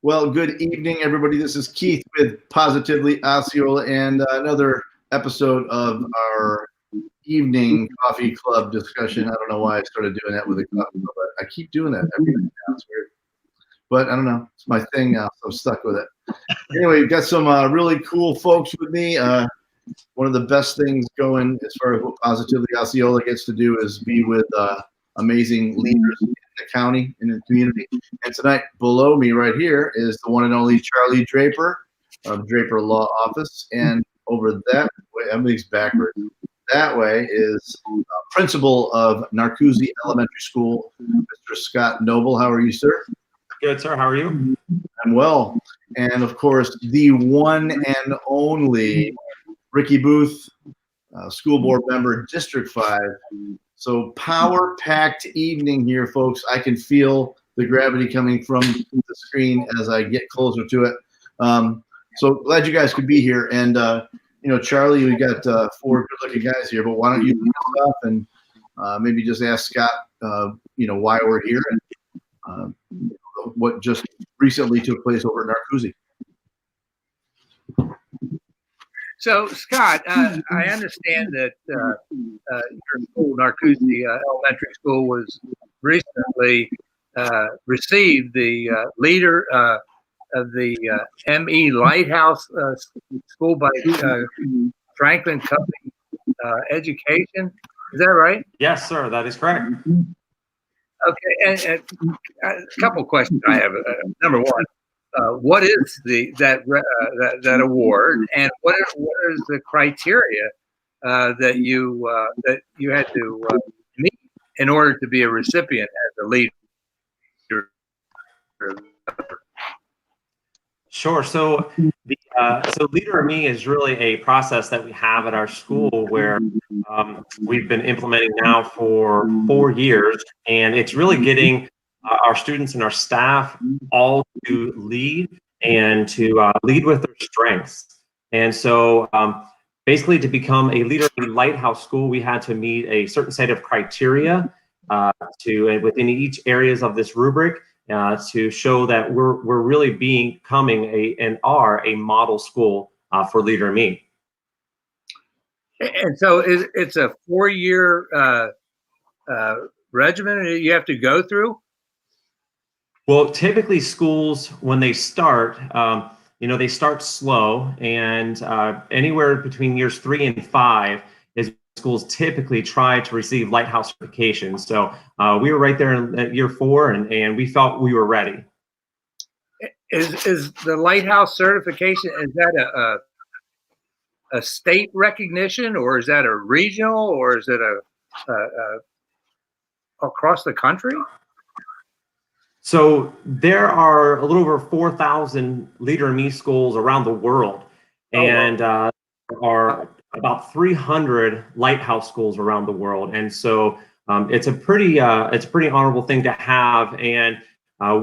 Well, good evening, everybody. This is Keith with Positively Osceola and another episode of our evening coffee club discussion. I don't know why I started doing that with a coffee club, but I keep doing that every night now. It's weird. But I don't know. It's my thing now, so I'm stuck with it. Anyway, we've got some really cool folks with me. One of the best things going as far as what Positively Osceola gets to do is be with amazing leaders in the county and in the community. And tonight, below me right here is the one and only Charlie Draper of Draper Law Office. And over that way, everything's backwards. That way is principal of Narcoossee Elementary School, Mr. Scott Knoebel. How are you, sir? Good, sir. How are you? I'm well. And of course, the one and only Ricky Booth, school board member, District 5. So power-packed evening here, folks. I can feel the gravity coming from the screen as I get closer to it. So glad you guys could be here. And, Charlie, we got 4 good-looking guys here, but why don't you lead us off and maybe just ask Scott, why we're here and what just recently took place over at Narcoossee. So, Scott, I understand that your school, Narcoossee Elementary School, was recently received the leader of the ME Lighthouse School by Franklin Covey Education. Is that right? Yes, sir. That is correct. Okay, and a couple of questions I have. Number one, what is that award, and what is the criteria that you had to meet in order to be a recipient as a leader? Sure. So, Leader Me is really a process that we have at our school where we've been implementing now for 4 years, and it's really getting our students and our staff all to lead and to lead with their strengths. And so, basically, to become a Leader Me Lighthouse School, we had to meet a certain set of criteria within each areas of this rubric. To show that we're really becoming and are a model school for Leader Me. And so it's a 4-year regimen you have to go through? Well, typically schools, when they start, they start slow, and anywhere between years 3 and 5 is schools typically try to receive Lighthouse certification. So we were right there in year 4, and we felt we were ready. Is the Lighthouse certification, is that a state recognition, or is that a regional, or is it a across the country? So there are a little over 4,000 Leader Me schools around the world, and there are about 300 Lighthouse schools around the world, and so it's a pretty honorable thing to have, and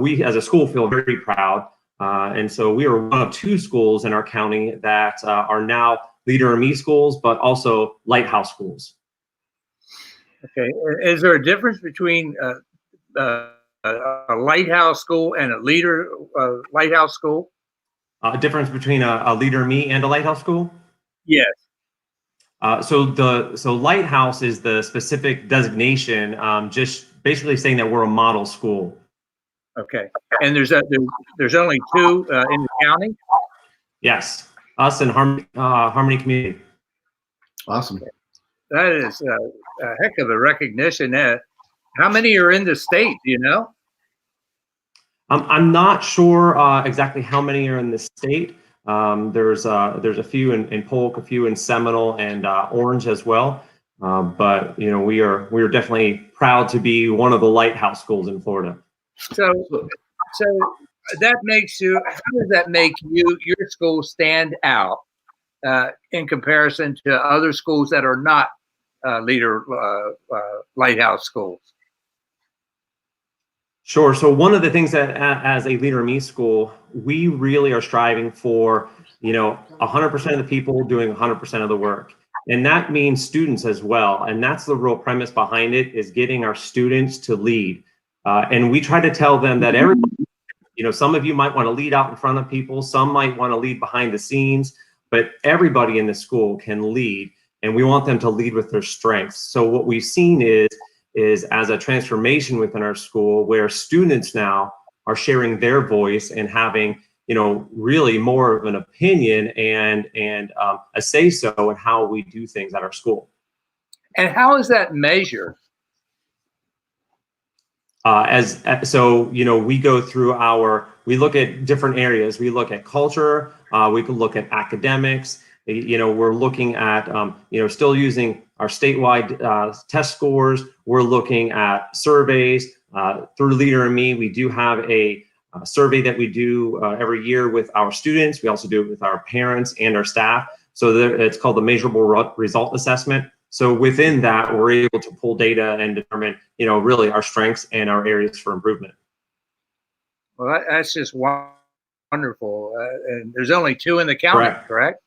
we as a school feel very proud. And so we are one of 2 schools in our county that are now Leader Me schools, but also Lighthouse schools. Okay, is there a difference between a Lighthouse school and a Leader Lighthouse school? A difference between a Leader Me and a Lighthouse school? Yes. So Lighthouse is the specific designation, just basically saying that we're a model school. Okay, and there's only 2 in the county? Yes, us and Harmony Community. Awesome. That is a heck of a recognition. How many are in the state, do you know? I'm not sure exactly how many are in the state. There's a few in Polk, a few in Seminole, and Orange as well. But we are definitely proud to be one of the Lighthouse schools in Florida. So that makes you. How does that make your school stand out in comparison to other schools that are not Leader Lighthouse schools? Sure. So one of the things that as a Leader Me school, we really are striving for, 100% of the people doing 100% of the work. And that means students as well. And that's the real premise behind it, is getting our students to lead. And we try to tell them that everyone some of you might want to lead out in front of people, some might want to lead behind the scenes, but everybody in the school can lead, and we want them to lead with their strengths. So what we've seen is as a transformation within our school, where students now are sharing their voice and having, really more of an opinion and a say-so in how we do things at our school. And how is that measured? We go through we look at different areas. We look at culture. We can look at academics. We're looking at, still using our statewide test scores. We're looking at surveys. Through Leader and Me, we do have a survey that we do every year with our students. We also do it with our parents and our staff. So it's called the Measurable Result Assessment. So within that, we're able to pull data and determine, really our strengths and our areas for improvement. Well, that's just wonderful. And there's only 2 in the county, correct?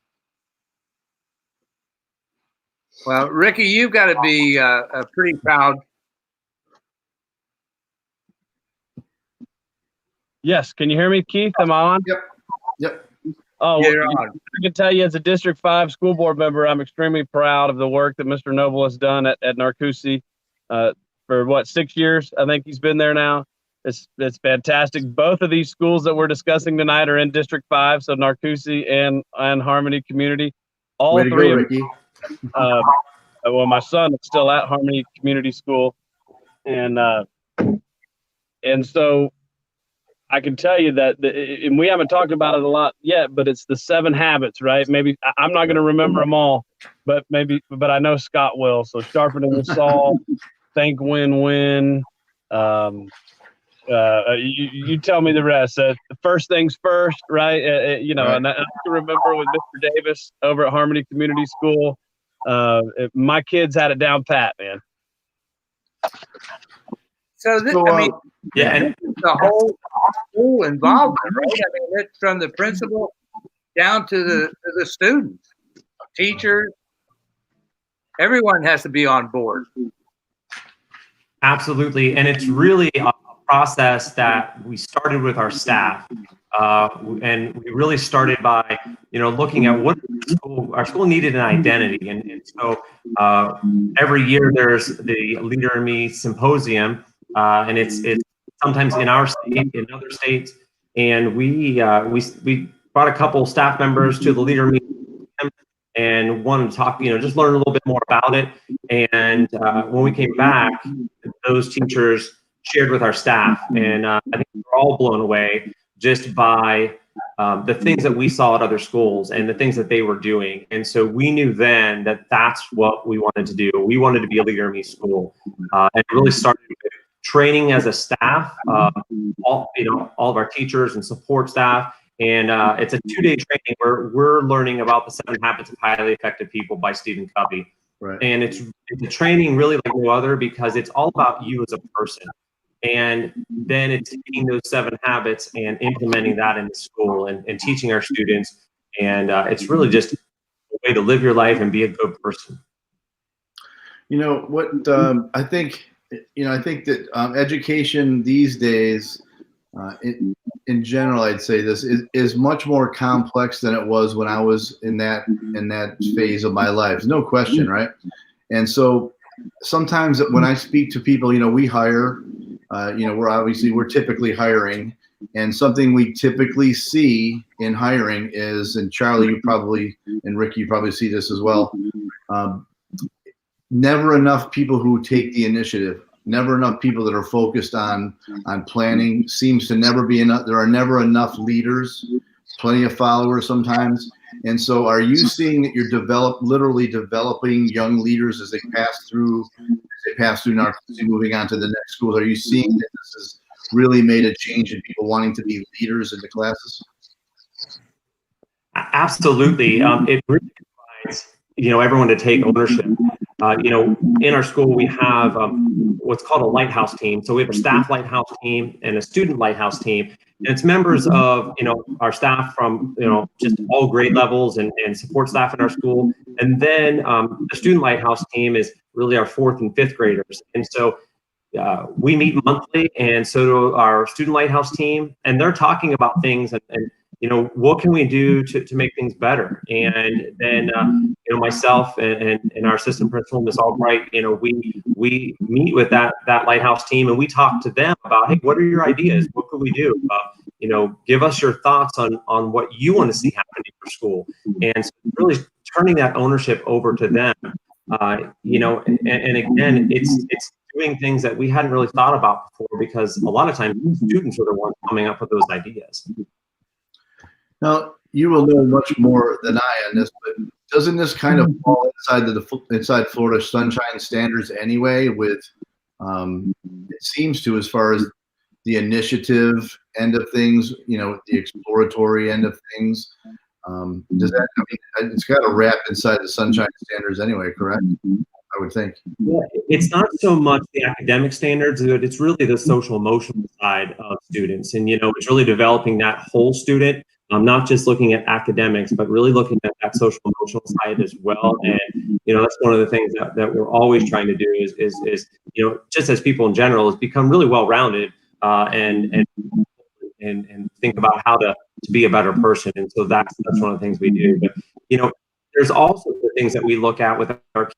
Well, Ricky, you've got to be pretty proud. Yes. Can you hear me, Keith? Am I on? Yep. Oh, well, I can tell you as a District 5 school board member, I'm extremely proud of the work that Mr. Knoebel has done at Narcoossee for 6 years. I think he's been there now. It's fantastic. Both of these schools that we're discussing tonight are in District 5, so Narcoossee and Harmony Community. All three of them. Well, my son is still at Harmony Community School, and so I can tell you that, and we haven't talked about it a lot yet, but it's the 7 habits, right? Maybe I'm not going to remember them all, but I know Scott will. So sharpening the saw, think, win-win. You tell me the rest. The first things first, right? And I can remember with Mr. Davis over at Harmony Community School. My kids had it down pat, man. So and the whole school involvement, right? I mean, it's from the principal down to the students, teachers. Everyone has to be on board. Absolutely, and it's really a process that we started with our staff, and we really started by looking at what our school needed an identity, and so every year there's the Leader in Me Symposium. And it's sometimes in our state, in other states, and we brought a couple staff members to the Leader Meeting and wanted to talk, just learn a little bit more about it. And when we came back, those teachers shared with our staff, and I think we were all blown away just by the things that we saw at other schools and the things that they were doing. And so we knew then that that's what we wanted to do. We wanted to be a Leader in Me school, and really started with training as a staff, all of our teachers and support staff. And it's a 2-day training where we're learning about the 7 habits of highly effective people by Stephen Covey. Right. And it's a training really like no other, because it's all about you as a person. And then it's taking those 7 habits and implementing that in the school and teaching our students. And it's really just a way to live your life and be a good person. I think that education these days, in general, I'd say this is much more complex than it was when I was in that phase of my life. No question, right? And so sometimes when I speak to people, we hire, we're typically hiring, and something we typically see in hiring is, and Charlie, and Ricky, you probably see this as well. Never enough people who take the initiative, never enough people that are focused on planning. Seems to never be enough. There are never enough leaders, plenty of followers sometimes. And so are you seeing that you're literally developing young leaders as they pass through Narcoossee, moving on to the next schools? Are you seeing that this has really made a change in people wanting to be leaders in the classes? Absolutely. It really provides, everyone to take ownership. In our school, we have what's called a Lighthouse team. So we have a staff Lighthouse team and a student Lighthouse team. And it's members of, our staff from, just all grade levels and support staff in our school. And then the student Lighthouse team is really our 4th and 5th graders. And so we meet monthly, and so do our student Lighthouse team, and they're talking about things and what can we do to make things better? And then myself and our assistant principal, Ms. Albright, we meet with that Lighthouse team, and we talk to them about, hey, what are your ideas? What could we do? Give us your thoughts on what you want to see happen in your school, and so really turning that ownership over to them. And again, it's doing things that we hadn't really thought about before, because a lot of times students are the ones coming up with those ideas. Now, you will know much more than I on this, but doesn't this kind of fall inside Florida Sunshine Standards anyway? With it seems to, as far as the initiative end of things, the exploratory end of things. Does that? I mean, it's got to wrap inside the Sunshine Standards anyway, correct? I would think. Yeah, it's not so much the academic standards, but it's really the social emotional side of students, and it's really developing that whole student. Not just looking at academics, but really looking at that social emotional side as well. And that's one of the things that we're always trying to do is just as people in general, is become really well rounded and think about how to be a better person. And so that's one of the things we do. But there's also the things that we look at with our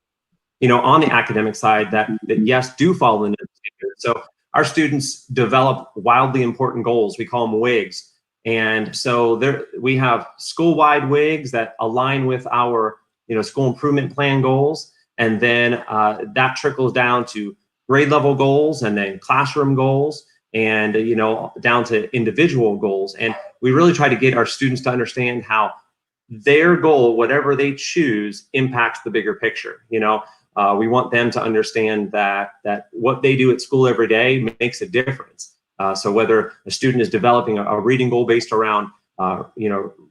on the academic side that yes do fall into the standards. So our students develop wildly important goals. We call them WIGs. And so we have school-wide WIGs that align with our school improvement plan goals, and then that trickles down to grade level goals, and then classroom goals, and down to individual goals. And we really try to get our students to understand how their goal, whatever they choose, impacts the bigger picture. We want them to understand that what they do at school every day makes a difference. So whether a student is developing a reading goal based around,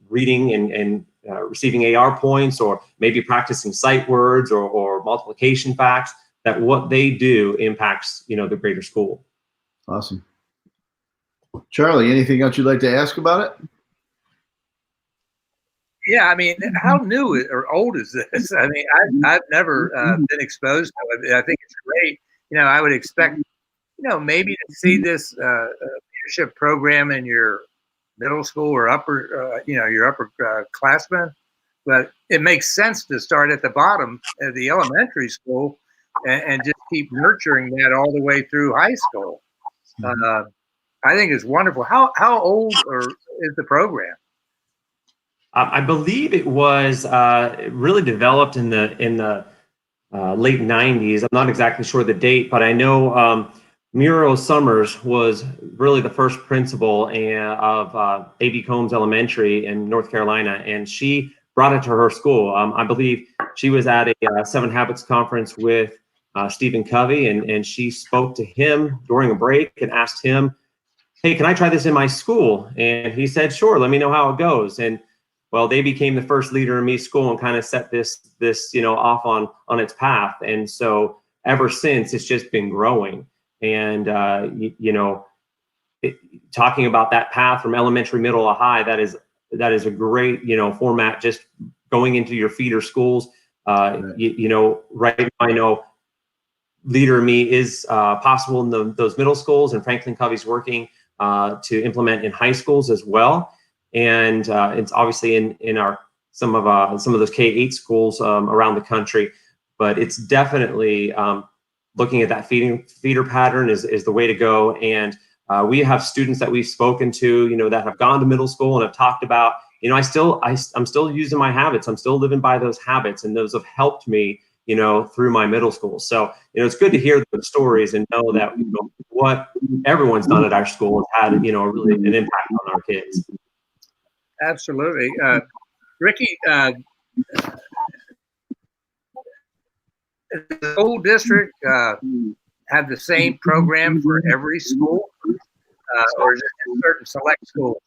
reading and receiving AR points, or maybe practicing sight words or multiplication facts, that what they do impacts, the greater school. Awesome. Charlie, anything else you'd like to ask about it? Yeah, I mean, how new or old is this? I mean, I've never been exposed to it. I think it's great. I would expect maybe to see this leadership program in your middle school or upper, your upper classmen. But it makes sense to start at the bottom at the elementary school and just keep nurturing that all the way through high school. I think it's wonderful. How old is the program? I believe it was really developed in the late 90s. I'm not exactly sure the date, but I know Muriel Summers was really the first principal of A.B. Combs Elementary in North Carolina, and she brought it to her school. I believe she was at a 7 Habits conference with Stephen Covey, and she spoke to him during a break and asked him, hey, can I try this in my school? And he said, sure, let me know how it goes. And well, they became the first Leader in Me school and kind of set this off on its path. And so ever since, it's just been growing. And talking about that path from elementary, middle to high, that is a great format. Just going into your feeder schools, right now, I know Leader in Me is possible in those middle schools, and Franklin Covey's working to implement in high schools as well. And it's obviously in our some of those K-8 schools around the country, but it's definitely looking at that feeder pattern is the way to go. And we have students that we've spoken to, that have gone to middle school and have talked about, I'm still using my habits. I'm still living by those habits, and those have helped me, through my middle school. So, it's good to hear the stories and know that what everyone's done at our school has had, really an impact on our kids. Absolutely. Ricky, the school district have the same program for every school, or is it in certain select schools?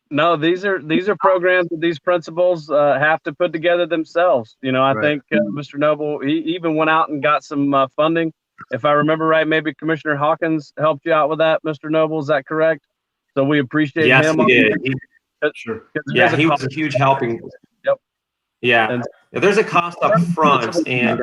No, these are programs that these principals have to put together themselves. I think Mr. Knoebel, he even went out and got some funding. If I remember right, maybe Commissioner Hawkins helped you out with that, Mr. Knoebel. Is that correct? So we appreciate him. Yes, he did. Sure. Yeah, he was a huge helping. Yep. Yeah. And there's a cost up front, and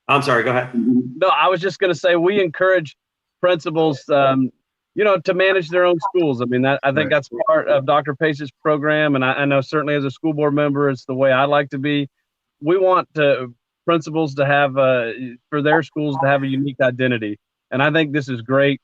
I'm sorry, go ahead. No, I was just going to say we encourage principals, to manage their own schools. I mean, I think that's part of Dr. Pace's program, and I know certainly as a school board member, it's the way I like to be. We want principals to have for their schools to have a unique identity, and I think this is great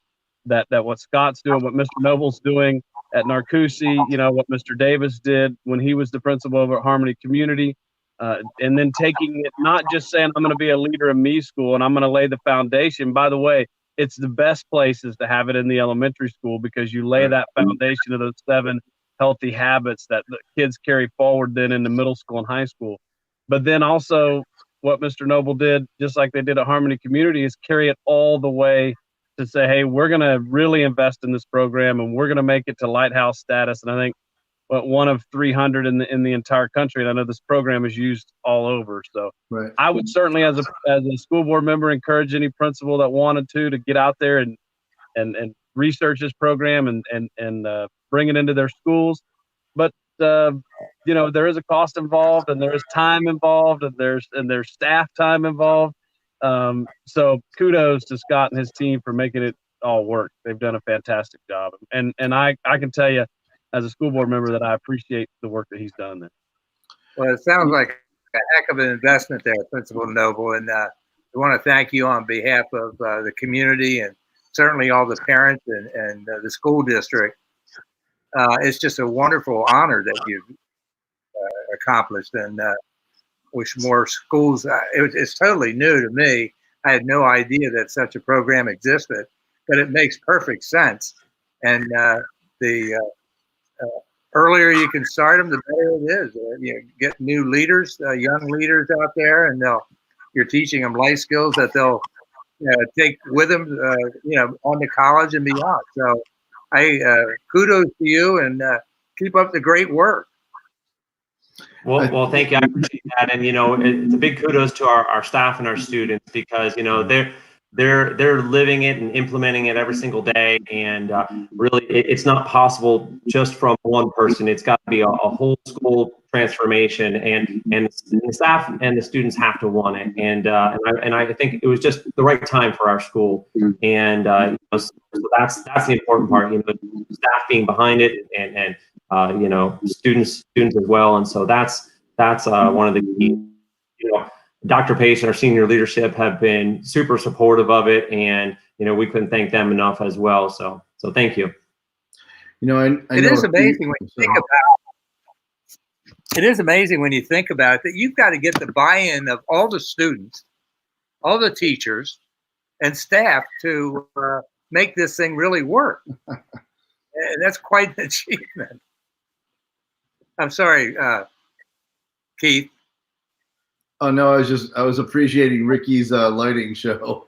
that what Scott's doing, what Mr. Knoebel's doing at Narcoossee, what Mr. Davis did when he was the principal over at Harmony Community. And then taking it, not just saying I'm going to be a leader in me school and I'm going to lay the foundation. By the way, it's the best places to have it in the elementary school because you lay that foundation of those 7 healthy habits that the kids carry forward then into middle school and high school. But then also what Mr. Knoebel did, just like they did at Harmony Community, is carry it all the way to say, hey, we're going to really invest in this program and we're going to make it to Lighthouse status. And I think one of 300 in the entire country. And I know this program is used all over. So I would certainly, as a school board member, encourage any principal that wanted to get out there and research this program and bring it into their schools. But there is a cost involved, and there is time involved, and there's staff time involved. So kudos to Scott and his team for making it all work. They've done a fantastic job, and I can tell you, as a school board member, that I appreciate the work that he's done there. Well, it sounds like a heck of an investment there, Principal Knoebel, and I want to thank you on behalf of the community and certainly all the parents and the school district. It's just a wonderful honor that you've accomplished, and wish more schools. It's totally new to me. I had no idea that such a program existed, but it makes perfect sense. And the earlier you can start them, the better it is. Get new leaders, young leaders out there, and you're teaching them life skills that they'll take with them, on to college and beyond. So, kudos to you, and keep up the great work. Well, thank you. I appreciate that, and it's a big kudos to our staff and our students because they're living it and implementing it every single day, and really it's not possible just from one person. It's got to be a whole school transformation, and the staff and the students have to want it, and I think it was just the right time for our school, and so that's the important part. Staff being behind it, and students as well, and so that's one of the key. Dr. Pace and our senior leadership have been super supportive of it, and we couldn't thank them enough as well. So thank you. It is amazing when you think about it. It is amazing when you think about it that you've got to get the buy-in of all the students, all the teachers, and staff to make this thing really work. And that's quite an achievement. I'm sorry, Keith. Oh no, I was appreciating Ricky's lighting show.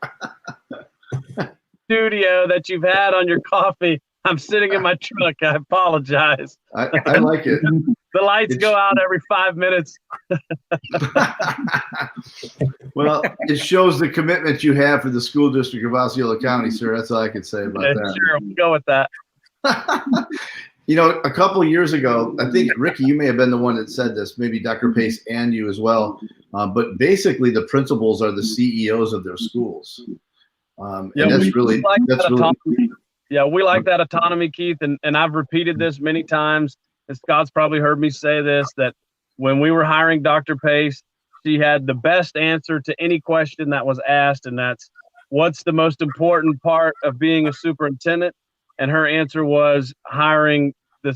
Studio that you've had on your coffee. I'm sitting in my truck. I apologize. I like it. The lights go out every 5 minutes. Well, it shows the commitment you have for the school district of Osceola County, sir. That's all I could say about that. Sure, we'll go with that. A couple of years ago, I think, Ricky, you may have been the one that said this, maybe Dr. Pace and you as well. But basically, the principals are the CEOs of their schools. And that's really, we like that autonomy, Keith. And I've repeated this many times. And Scott's probably heard me say this, that when we were hiring Dr. Pace, she had the best answer to any question that was asked. And that's, what's the most important part of being a superintendent? And her answer was hiring the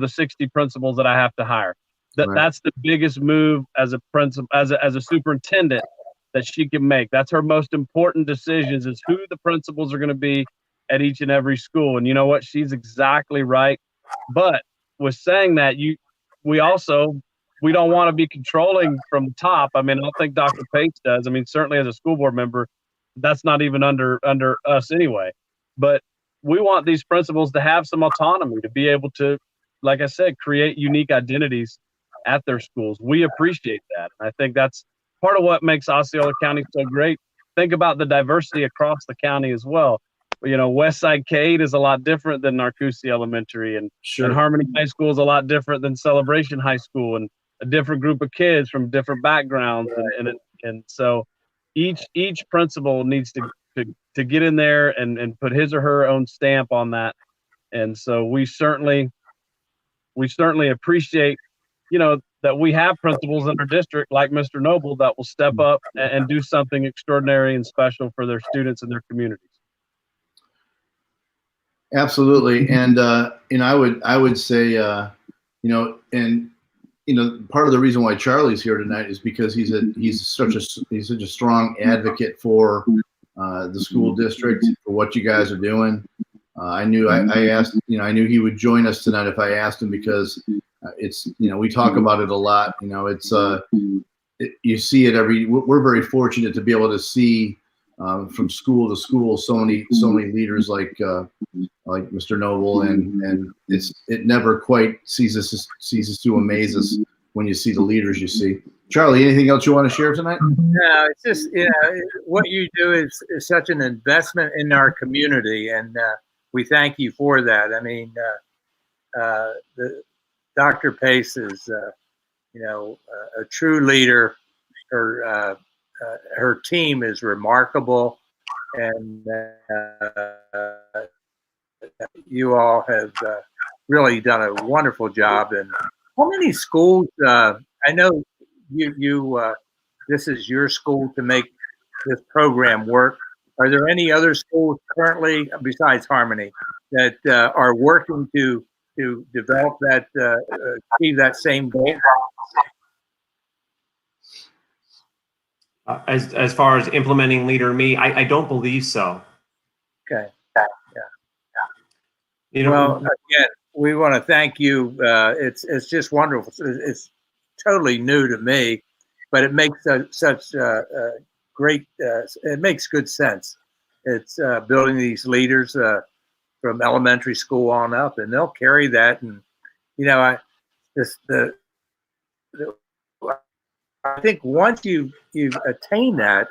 60 principals that I have to hire. That's the biggest move as a principal, as a superintendent that she can make. That's her most important decisions, is who the principals are going to be at each and every school. And you know what? She's exactly right. But with saying that, we don't want to be controlling from the top. I mean, I don't think Dr. Pace does. I mean, certainly as a school board member, that's not even under us anyway. But we want these principals to have some autonomy, to be able to, like I said, create unique identities at their schools. We appreciate that. I think that's part of what makes Osceola County so great. Think about the diversity across the county as well. Westside Cade is a lot different than Narcoossee Elementary, and Harmony High School is a lot different than Celebration High School, and a different group of kids from different backgrounds. And so each principal needs to get in there and put his or her own stamp on that. And so we certainly appreciate, that we have principals in our district like Mr. Knoebel that will step up and do something extraordinary and special for their students and their communities. Absolutely. And I would say, part of the reason why Charlie's here tonight is because he's such a strong advocate for the school district, for what you guys are doing. I knew he would join us tonight if I asked him, because we talk about it a lot. You see it we're very fortunate to be able to see from school to school so many leaders like Mr. Knoebel, and it never quite ceases to amaze us when you see the leaders you see. Charlie, anything else you want to share tonight? No, it's just what you do is such an investment in our community, and we thank you for that. I mean, Dr. Pace is a true leader. Her team is remarkable, and you all have really done a wonderful job. And how many schools? I know you. This is your school to make this program work. Are there any other schools currently, besides Harmony, that are working to develop that, achieve that same goal? As far as implementing Leader Me, I don't believe so. Okay. Yeah. Well, again, we want to thank you. It's just wonderful. It's totally new to me, but it makes such great. It makes good sense. It's building these leaders from elementary school on up, and they'll carry that. And I think once you attain that,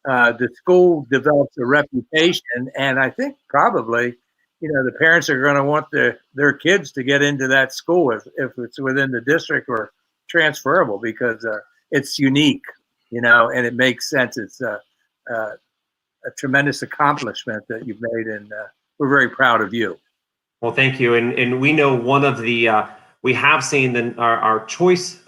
the school develops a reputation, and I think probably, the parents are going to want their kids to get into that school if it's within the district or transferable, because it's unique, and it makes sense. It's a tremendous accomplishment that you've made, and we're very proud of you. Well, thank you. And we know one of the we have seen our choice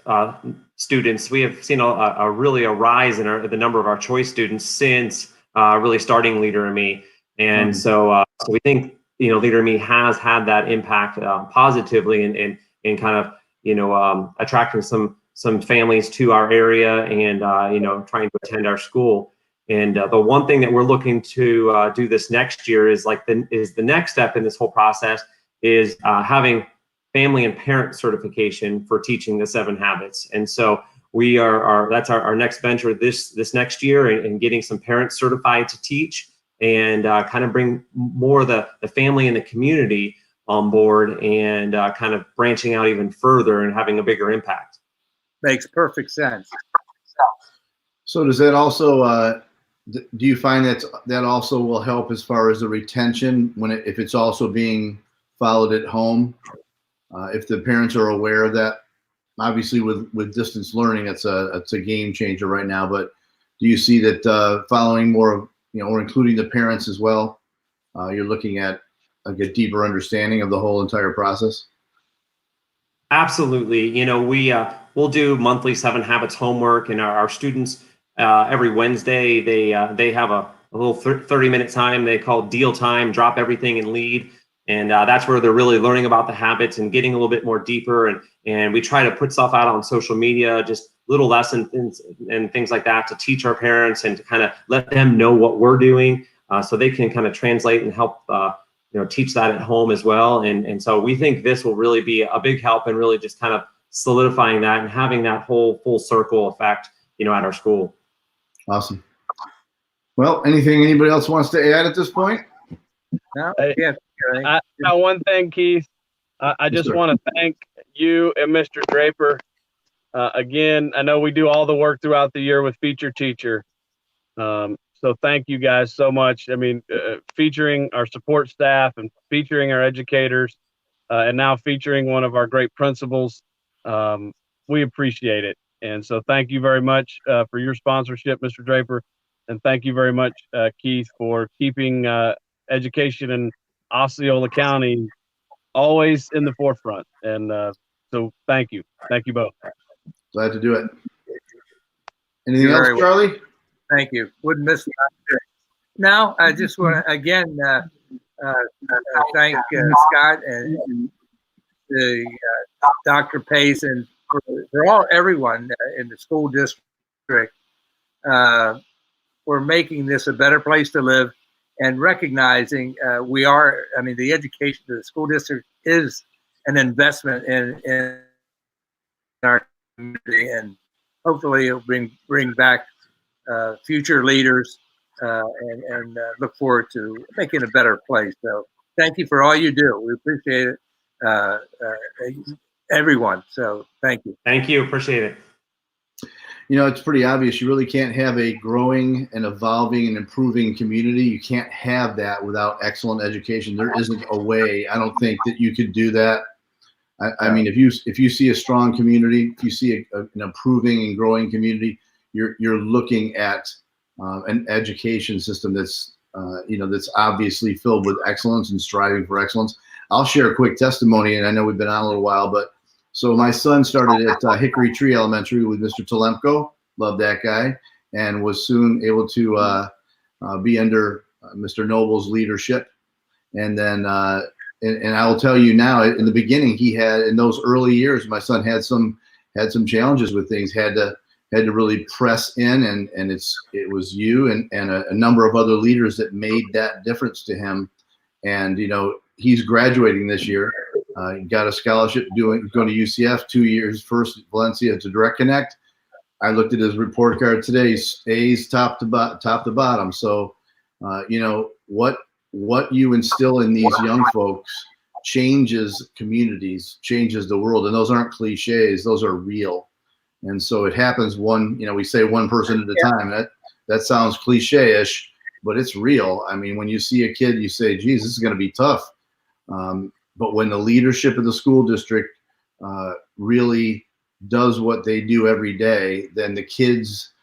students. We have seen a rise in the number of our choice students since really starting Leader in Me, and so we think Leader in Me has had that impact positively in kind of attracting some families to our area and trying to attend our school. And the one thing that we're looking to do this next year is the next step in this whole process is having family and parent certification for teaching the 7 habits. And so we that's our next venture this next year, and getting some parents certified to teach, and kind of bring more of the family and the community on board, and kind of branching out even further and having a bigger impact. Makes perfect sense. So does that also, do you find that also will help as far as the retention if it's also being followed at home? If the parents are aware of that, obviously with distance learning, it's a game changer right now. But do you see that following more of, or including the parents as well, you're looking at a deeper understanding of the whole entire process? Absolutely. We'll do monthly 7 habits homework, and our students every Wednesday they have a little 30-minute time they call deal time, drop everything and lead. And that's where they're really learning about the habits and getting a little bit more deeper. And we try to put stuff out on social media, just little lessons and things like that, to teach our parents and to kind of let them know what we're doing, so they can kind of translate and help teach that at home as well. And so we think this will really be a big help in really just kind of solidifying that and having that whole full circle effect, at our school. Awesome. Well, anything anybody else wants to add at this point? No? Yeah. I got one thing, Keith. I just want to thank you and Mr. Draper. Again, I know we do all the work throughout the year with Feature Teacher. So thank you guys so much. I mean, featuring our support staff and featuring our educators, and now featuring one of our great principals. We appreciate it. And so thank you very much for your sponsorship, Mr. Draper. And thank you very much, Keith, for keeping education in Osceola County always in the forefront. And so thank you. Thank you both. Glad to do it. Anything You're else, very Charlie? Thank you. Wouldn't miss the opportunity. Now, I just want to again thank Scott and the Dr. Pace and for everyone in the school district for making this a better place to live and recognizing the education, the school district is an investment in our community, and hopefully it'll bring back future leaders and look forward to making a better place. So thank you for all you do. We appreciate it, everyone. So thank you. Thank you. Appreciate it. You know, it's pretty obvious. You really can't have a growing and evolving and improving community. You can't have that without excellent education. There isn't a way, I don't think, that you could do that. I mean, if you see a strong community, if you see an improving and growing community, you're looking at an education system that's that's obviously filled with excellence and striving for excellence. I'll share a quick testimony, and I know we've been on a little while, but so my son started at Hickory Tree Elementary with Mr. Telemko, love that guy, and was soon able to be under Mr. Knoebel's leadership. And then, and I will tell you now, in the beginning, he had, in those early years, my son had some challenges with things, had to really press in, and it was you and a number of other leaders that made that difference to him. And, he's graduating this year. He got a scholarship going to UCF 2 years, first Valencia to Direct Connect. I looked at his report card today, A's top to bottom. So, what you instill in these young folks changes communities, changes the world. And those aren't cliches, those are real. And so it happens we say one person at a time. That sounds cliche-ish, but it's real. I mean, when you see a kid, you say, geez, this is going to be tough. But when the leadership of the school district really does what they do every day, then the kids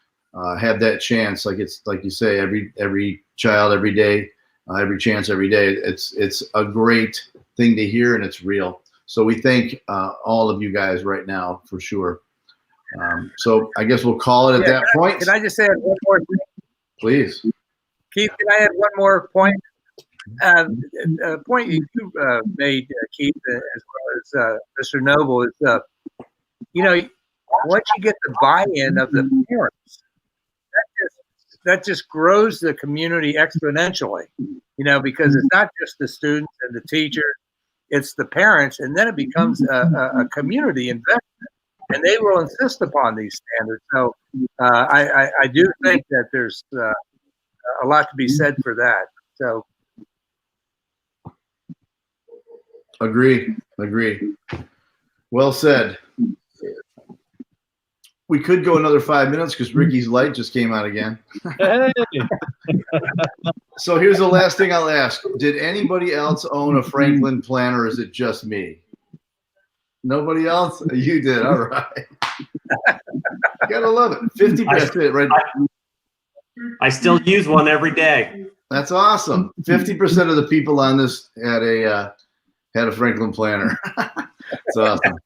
have that chance. Like you say, every child, every day, every chance, every day. It's a great thing to hear, and it's real. So we thank all of you guys right now for sure. So I guess we'll call it at that point. Can I just add one more thing? Please. Keith, can I add one more point? A point you made, Keith, as well as Mr. Knoebel, is once you get the buy-in of the parents, that just grows the community exponentially. Because it's not just the students and the teachers, it's the parents, and then it becomes a community investment, and they will insist upon these standards. So I do think that there's a lot to be said for that. So. Agree. Well said. We could go another 5 minutes because Ricky's light just came out again. Hey. So here's the last thing I'll ask. Did anybody else own a Franklin planner, or is it just me? Nobody else? You did. All right. You gotta love it. 50% right. I still use one every day. That's awesome. 50% of the people on this had a Franklin planner. It's awesome.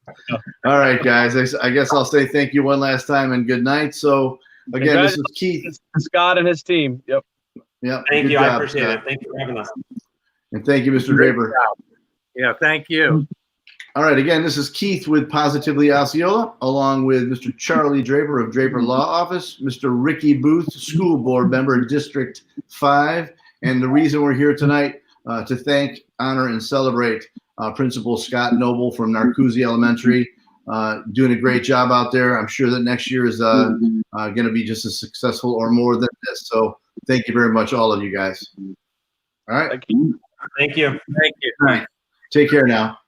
All right, guys. I guess I'll say thank you one last time and good night. So again, this is Keith. Scott and his team. Yep. Thank you. Job, I appreciate Scott. it. Thank you for having us. And thank you, Mr. Draper. Yeah, thank you. All right, again, this is Keith with Positively Osceola, along with Mr. Charlie Draper of Draper Law Office, Mr. Ricky Booth, School Board Member, District 5. And the reason we're here tonight to thank, honor, and celebrate Principal Scott Knoebel from Narcoossee Elementary, doing a great job out there. I'm sure that next year is going to be just as successful or more than this. So thank you very much, all of you guys. All right. Thank you. Thank you. All right. Take care now.